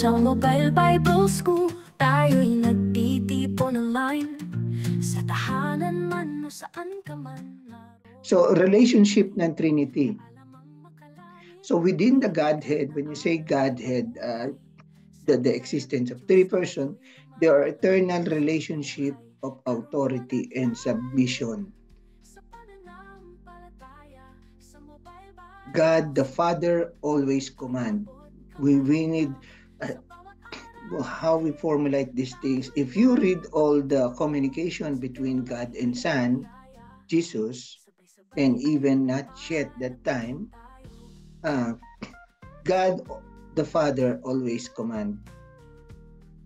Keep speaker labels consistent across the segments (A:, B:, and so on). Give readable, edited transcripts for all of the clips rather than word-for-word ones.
A: Sa Mobile Bible School, tayo'y nagtitipon online. Sa tahanan man o saan ka man.
B: So, relationship ng Trinity. So, within the Godhead, when you say Godhead, the existence of three persons, there are eternal relationship of authority and submission. God the Father always command. We need how we formulate these things. If you read all the communication between God and Son, Jesus, and even not yet that time, God the Father always command.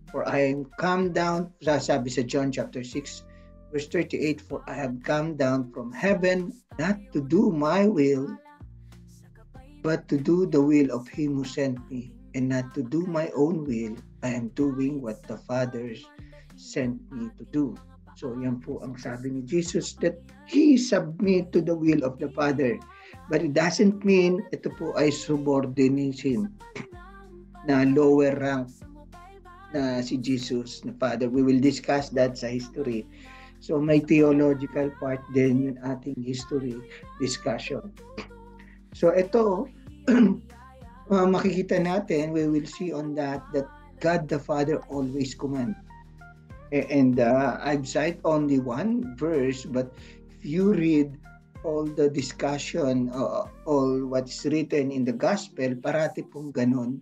B: For I am come down, sabi sa John chapter 6, verse 38, for I have come down from heaven not to do my will, but to do the will of him who sent me, and not to do my own will. I am doing what the Father sent me to do. So yan po ang sabi ni Jesus, that He submit to the will of the Father. But it doesn't mean ito po ay subordination na lower rank na si Jesus na Father. We will discuss that sa history. So may theological part din yung ating history discussion. So ito, makikita natin, we will see on that God the Father always command. And I've cited only one verse, but if you read all the discussion, all what's written in the gospel, parati pong ganun,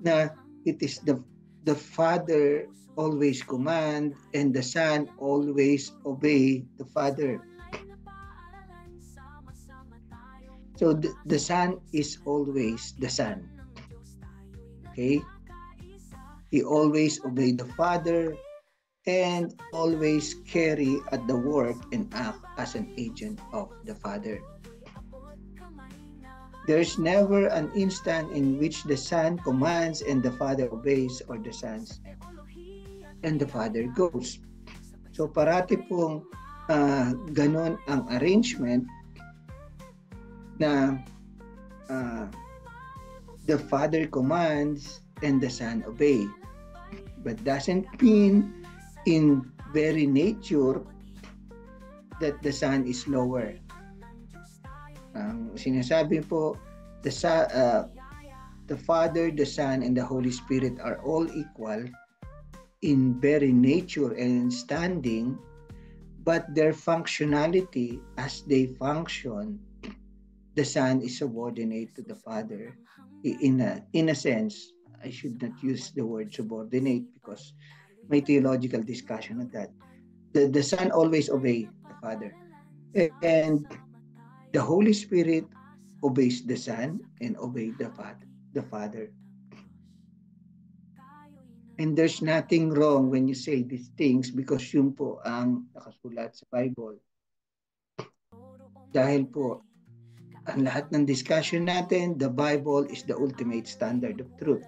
B: na it is the Father always command and the Son always obey the Father. So the Son is always the Son. Okay? He always obey the Father and always carry at the work and act as an agent of the Father. There's never an instant in which the Son commands and the Father obeys, or the Son and the Father goes. So parati pong ganon ang arrangement na the Father commands and the Son obey. But doesn't mean in very nature that the Son is lower. Sinasabi po, the Father, the Son, and the Holy Spirit are all equal in very nature and standing, but their functionality as they function, the Son is subordinate to the Father. In a sense, I should not use the word subordinate because may theological discussion on that. The Son always obeys the Father. And the Holy Spirit obeys the Son and obeys the Father. And there's nothing wrong when you say these things because yun po ang nakasulat sa Bible. Dahil po, ang lahat ng discussion natin, the Bible is the ultimate standard of truth.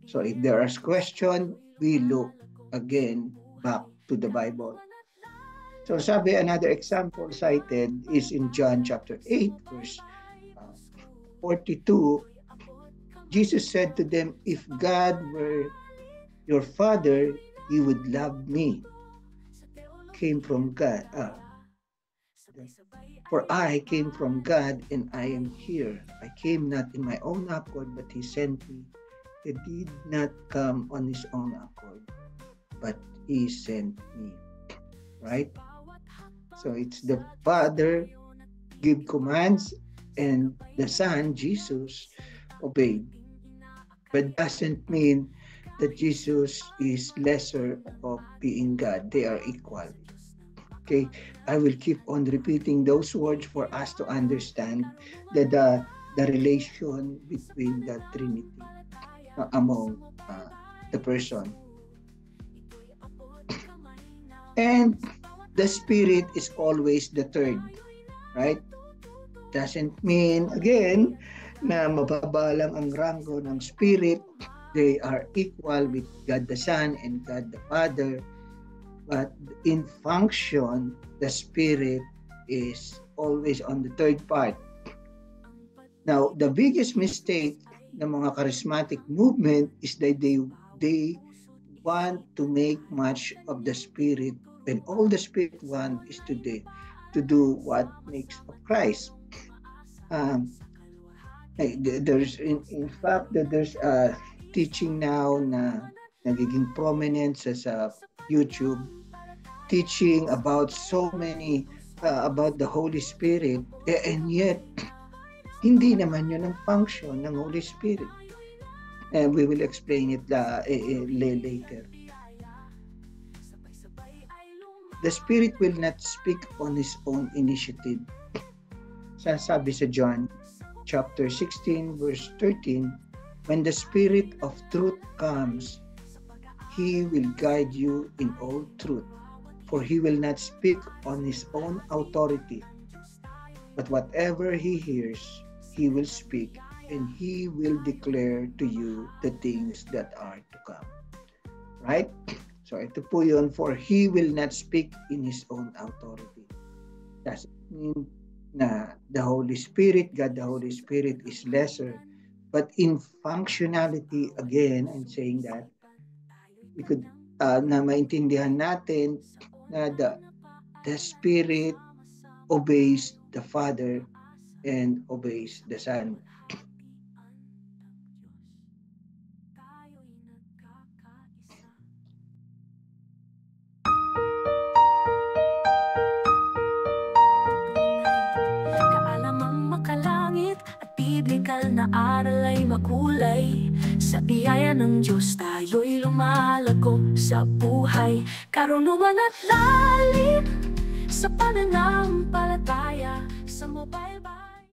B: So if there are questions, we look again back to the Bible. So sabi, another example cited is in John chapter 8, verse 42. Jesus said to them, if God were your Father, you would love me. Came from God. For I came from God and I am here. I came not in my own accord, but He sent me. He did not come on His own accord, but He sent me. Right? So it's the Father give commands and the Son, Jesus, obeyed. But doesn't mean that Jesus is lesser of being God. They are equal. Okay, I will keep on repeating those words for us to understand the relation between the Trinity among the person. And the Spirit is always the third, right? Doesn't mean, again, na mababa lang ang rango ng Spirit. They are equal with God the Son and God the Father. But in function, the Spirit is always on the third part. Now, the biggest mistake ng mga charismatic movement is that they want to make much of the Spirit, when all the Spirit want is to do what makes of Christ. There's in fact that there's a teaching now na nagiging prominent sa YouTube, teaching about so many about the Holy Spirit, and yet hindi naman yun ang function ng Holy Spirit. And we will explain it later. The Spirit will not speak on His own initiative. Sabi sa John chapter 16 verse 13, when the Spirit of truth comes, He will guide you in all truth, for He will not speak on His own authority, but whatever He hears, He will speak, and He will declare to you the things that are to come. Right? So ito po yun, for He will not speak in His own authority. Doesn't mean na the Holy Spirit, God the Holy Spirit is lesser, but in functionality, again, I'm saying that we could na maintindihan natin na the Spirit obeys the Father and obeys the Son.
A: Kaalamang makalangit at biblikal na aral ay makulay. Sa biyaya ng Diyos tayo'y lumalago sa buhay, karunungan at lalim sa pananampalataya sa mobile